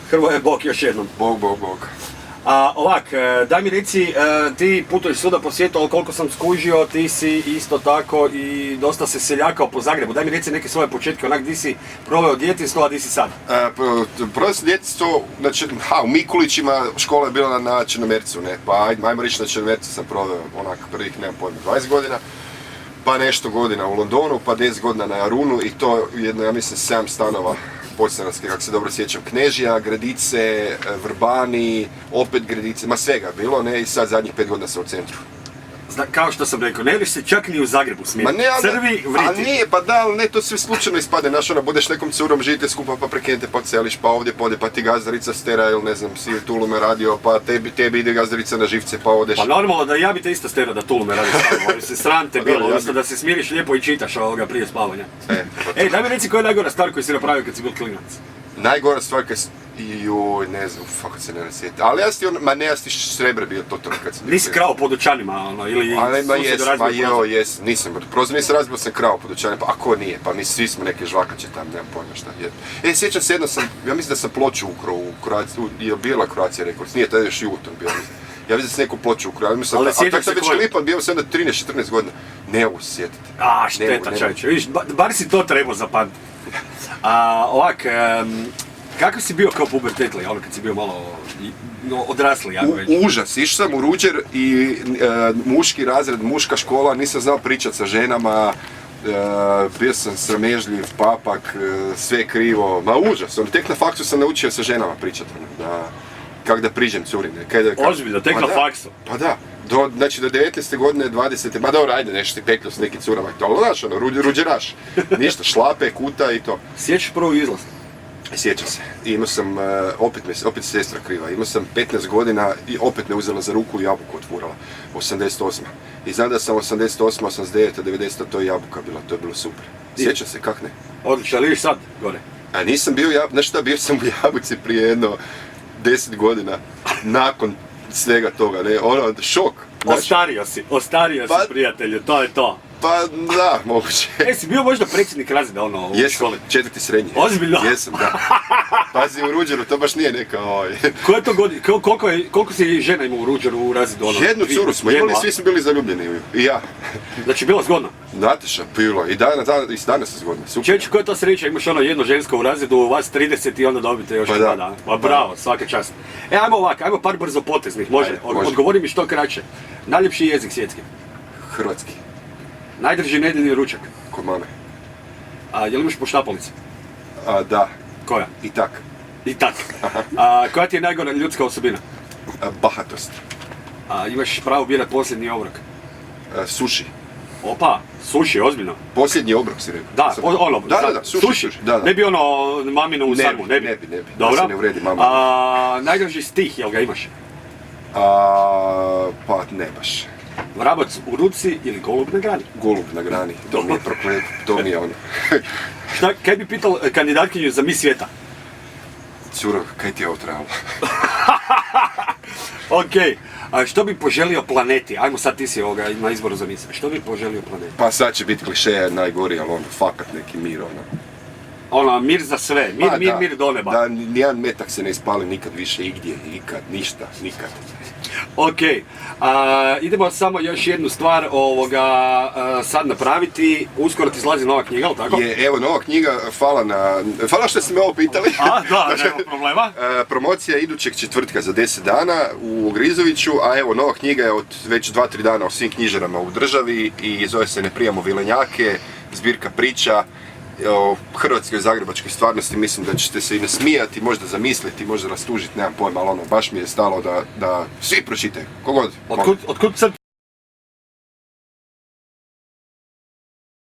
Hrvoje, bok još jednom. Bog. Ovak, daj mi reci, ti putuješ svuda po svijetu, ali koliko sam skužio, ti si isto tako i dosta se seljakao po Zagrebu. Daj mi reci neke svoje početke, onak di si proveo djetinjstvo, a di si sad? Proveo sam djetinjstvo, znači, u Mikulićima škola je bila na Črnomercu, ne, pa ajmo reći na Črnomercu sam proveo onak prvih, nemam pojma, 20 godina. Pa nešto godina u Londonu, pa 10 godina na Jarunu i to jedno, ja mislim, 7 stanova podstanarske, kako se dobro sjećam, Knežija, Gredice, Vrbani, opet Gredice, ma svega bilo, ne, i sad zadnjih 5 godina sam u centru. Kao što sam rekao, ne viš se čak ni u Zagrebu smijeti, crvi, vriti. Ali nije, pa da, ali ne, to sve slučajno ispade, znaš, budeš nekom curom, živite skupa, pa prekenete, pa celiš, pa ovdje, pa ti gazdarica stera, ili ne znam, si Tulume radio, pa tebi ide gazdarica na živce, pa odeš. Pa normalno da ja bi te isto stera da Tulume radi samo, ali se sram te bilo, umjesto da se smiriš lijepo i čitaš ovoga prije spavanja. Daj mi reci koja je najgora stvar koju si napravio kad si bil klinac? Najgora stvar kad si... Joj, ne znam, fakat se ne sjetim. Ali ja si srebra bio totalno kad sam... Nisi krao po dućanima, ili susjed razbio prozor? Jes, nisam. Prozor nisam razbio, sam krao po dućanima, pa ako nije, pa mi svi smo neke žvakače tam, nemam pojma šta je. Sjećam se jedno sam, ja mislim da sam ploču ukrao u Croatia, je bila Croatia Records, nije, tada još i Uton bio. Ja vidim da sam neku ploču ukrao, a tako sam već klipan, bio sam da 13-14 godina. Ne mogu se sjetiti. Šteta čovječe, vidiš, bar si to trebao zapamtiti. Ovak, kakav si bio kao pubertetli, ono kad si bio malo odrasli, ja već? Užas, išao sam u Ruđer i muški razred, muška škola, nisam znao pričat sa ženama, bio sam sramežljiv, papak, sve krivo, ma užas, tek na faksu sam naučio sa ženama pričat, kako da priđem curi. Ozbiljno, tek na faksu? Pa da, znači do 19. godine, 20. Ma dobro, ajde nešto ti peklo s nekim curama i to, ali znaš ruđeraš, ništa, šlape, kuta i to. Sjećaš prvi izlaz? Sjećam se. I imao sam, opet sestra kriva, imao sam 15 godina i opet me uzela za ruku i jabuku otvorila. 88. I znam da sam 88, 89, 90, to je jabuka bila, to je bilo super. Sjećam se, kak ne? Odlično, ali viš sad gore? A nisam bio, znaš šta, bio sam u jabuci prije jedno 10 godina, nakon svega toga, ne, ono, šok. Ostario si prijatelju, to je to. Pa da, moguće. Si bio možda predsjednik razreda u školi? Jesam, 4. srednje. Ozbiljno? Jesam, da. Pazi, u Ruđeru, to baš nije neka Koje to godine, koliko si žena imao u Ruđeru u razredu? Jednu curu smo imali, svi smo bili zaljubljeni u nju. I ja. Znači bilo zgodno? Nataša, bilo. I danas je zgodno, super. Čeći, koja je to sreća, imaš jedno žensko u razredu, vas 30 i onda dobite još 2 dana. Pa bravo, svaka čast. Ajmo ovako, ajmo par brzo poteznih, može? Odgovori mi što kraće. Najljepši jezik svjetski? Hrvatski. Najdrži nedeljni ručak? Kod mame. Jel imaš poštapalice? Da. Koja? I tak. I tak. Koja ti je najgora ljudska osobina? Bahatost. Imaš pravo birat posljednji obrok? Suši. Opa, suši, ozbiljno. Posljednji obrok si rekao. Da, suši. Ne bi ono mamino u sarmu, ne bi. Ne bi. Dobro. Da se ne uvredi mama. Najdraži stih, jel ga imaš? Pa ne baš. Vrabac u ruci ili golub na grani? Golub na grani, to mi je proklet, to mi je ono. Šta, kaj bi pitao kandidatkinju za Miss svijeta? Curo, kaj ti je ovo trebalo? Okej, što bi poželio planeti? Ajmo sad ti si na izboru za Miss. Što bi poželio planeti? Pa sad će biti klišeja najgori, ali fakat neki mir, mir za sve, mir do neba. Da, nijedan metak se ne ispali nikad više, igdje, ikad, ništa, nikad. Okej, idemo samo još jednu stvar sad napraviti. Uskoro ti izlazi nova knjiga, ali tako? Evo, nova knjiga, hvala što ste me ovo pitali. Da, nema problema. Promocija idućeg četvrtka za 10 dana u Grizoviću, a evo, nova knjiga je od već 2-3 dana o svim knjižarama u državi i zove se Ne prijamo vilenjake, zbirka priča o hrvatskoj zagrebačkoj stvarnosti. Mislim da ćete se i nasmijati, možda zamisliti, možda rastužiti, nemam pojma, ali baš mi je stalo da svi pročitaju, kogod. Otkud